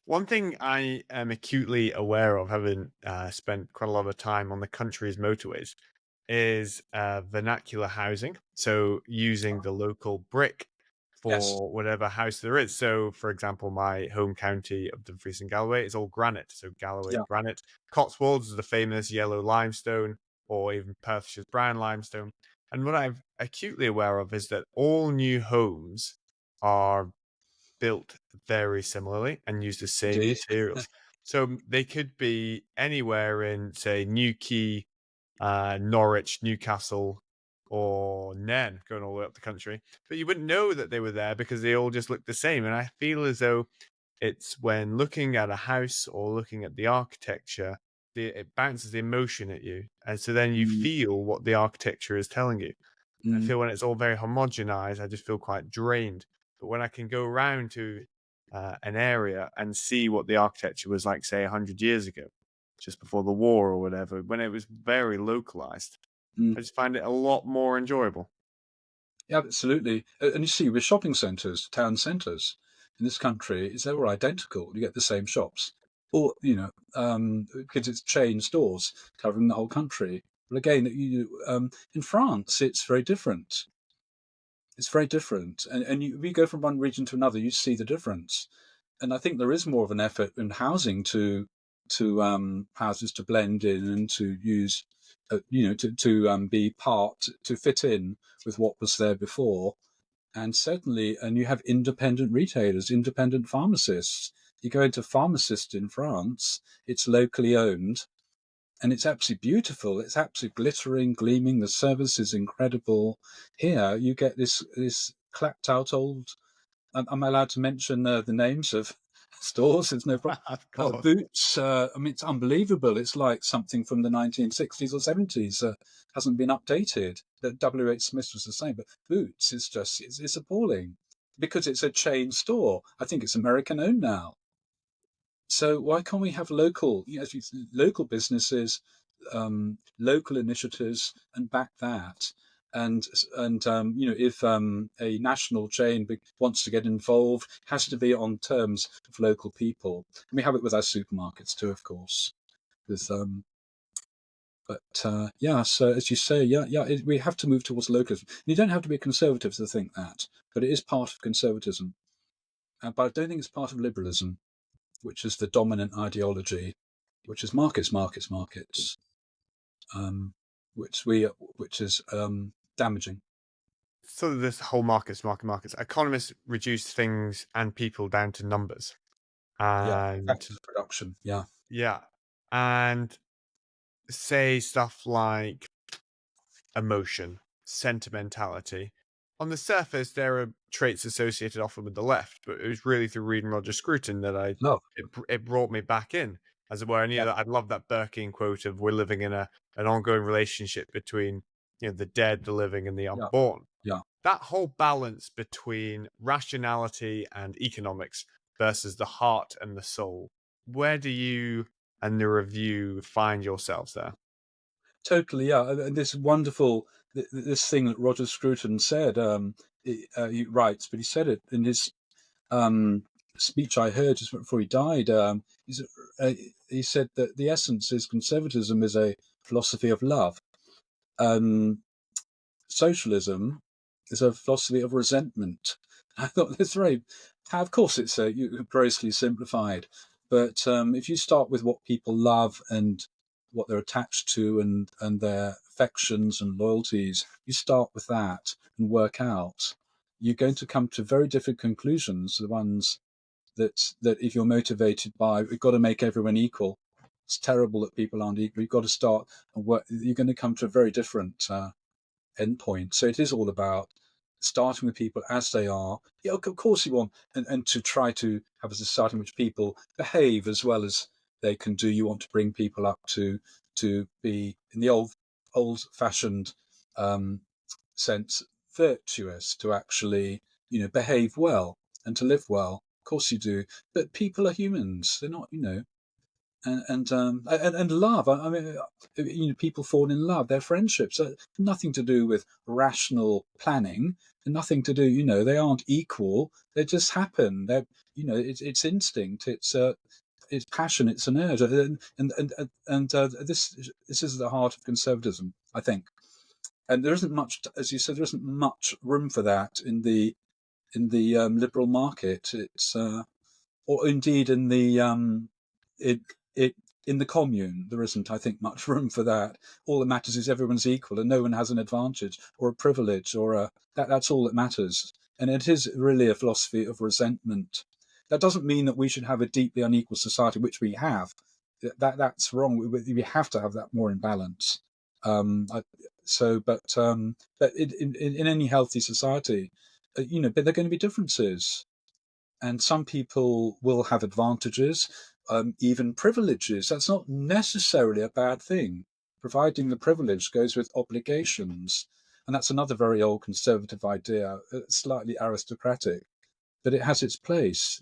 One thing I am acutely aware of, having spent quite a lot of time on the country's motorways, is vernacular housing. So using the local brick Yes. for whatever house there is. So, for example, my home county of Dumfries and Galloway is all granite. So Galloway Yeah. granite. Cotswolds is the famous yellow limestone, or even Perthshire's brown limestone. And what I'm acutely aware of is that all new homes are built very similarly and use the same Indeed. materials. So they could be anywhere in, say, Newquay, Norwich, Newcastle, or Nen, going all the way up the country. But you wouldn't know that they were there because they all just look the same. And I feel as though it's when looking at a house or looking at the architecture, it bounces the emotion at you. And so then you Mm, feel what the architecture is telling you. I mm, feel when it's all very homogenized, I just feel quite drained. But when I can go around to an area and see what the architecture was like, say, 100 years ago, just before the war or whatever, when it was very localized, mm. I just find it a lot more enjoyable. Yeah, absolutely. And you see, with shopping centres, town centres in this country, it's all identical. You get the same shops, or because it's chain stores covering the whole country. But again, in France, it's very different. It's very different, and we go from one region to another. You see the difference, and I think there is more of an effort in housing to houses to blend in and to use, to be part to fit in with what was there before, and certainly, and you have independent retailers, independent pharmacists. You go into pharmacist in France; it's locally owned, and it's absolutely beautiful. It's absolutely glittering, gleaming. The service is incredible. Here, you get this clapped out old. Am I allowed to mention the names of stores? There's no problem. Of course. Boots. I mean, it's unbelievable. It's like something from the 1960s or 70s. Hasn't been updated. The WH Smith was the same, but Boots is just it's appalling because it's a chain store. I think it's American owned now. So why can't we have local, local businesses, local initiatives, and back that? And if a national chain wants to get involved, has to be on terms of local people. And we have it with our supermarkets too, of course. With but yeah, so as you say, we have to move towards localism. You don't have to be a conservative to think that, but it is part of conservatism. But I don't think it's part of liberalism, which is the dominant ideology, which is markets, markets, markets, um, which is damaging. So this whole markets. Economists reduce things and people down to numbers. Yeah, And factors of production. Yeah, yeah, and say stuff like emotion, sentimentality. On the surface, there are traits associated often with the left, but it was really through reading Roger Scruton that love. it brought me back in, as it were. I knew Yeah, that I'd love that Burkean quote of "We're living in an ongoing relationship between the dead, the living, and the yeah, unborn." yeah. That whole balance between rationality and economics versus the heart and the soul. Where do you and the review find yourselves there? Totally. Yeah, and this wonderful this thing that Roger Scruton said. He writes, but he said it in his um, speech I heard just before he died. Uh, he said that the essence is conservatism is a philosophy of love. Um, Socialism is a philosophy of resentment. I thought that's very, of course, it's grossly simplified, but if you start with what people love and what they're attached to and their affections and loyalties, you start with that and work out. You're going to come to very different conclusions. The ones that if you're motivated by, we've got to make everyone equal. It's terrible that people aren't equal. You've got to start and work. You're going to come to a very different endpoint. So it is all about starting with people as they are. Yeah, of course you want, and to try to have a society in which people behave as well as they can do. You want to bring people up to be in the old fashioned um, sense virtuous, to actually behave well and to live well. Of course you do, but people are humans. They're not. and love. I mean, people fall in love. Their friendships are nothing to do with rational planning, and nothing to do. They aren't equal. They just happen. It's instinct. It's passion. It's an urge. And this is the heart of conservatism, I think. And there isn't much, as you said, there isn't much room for that in the liberal market. It's or indeed it, it in the commune, there isn't, I think, much room for that. All that matters is everyone's equal and no one has an advantage or a privilege that's all that matters. And it is really a philosophy of resentment. That doesn't mean that we should have a deeply unequal society, which we have. That's wrong. We have to have that more in balance. But in any healthy society, but there are going to be differences, and some people will have advantages, even privileges. That's not necessarily a bad thing, providing the privilege goes with obligations. And that's another very old conservative idea, slightly aristocratic, but it has its place.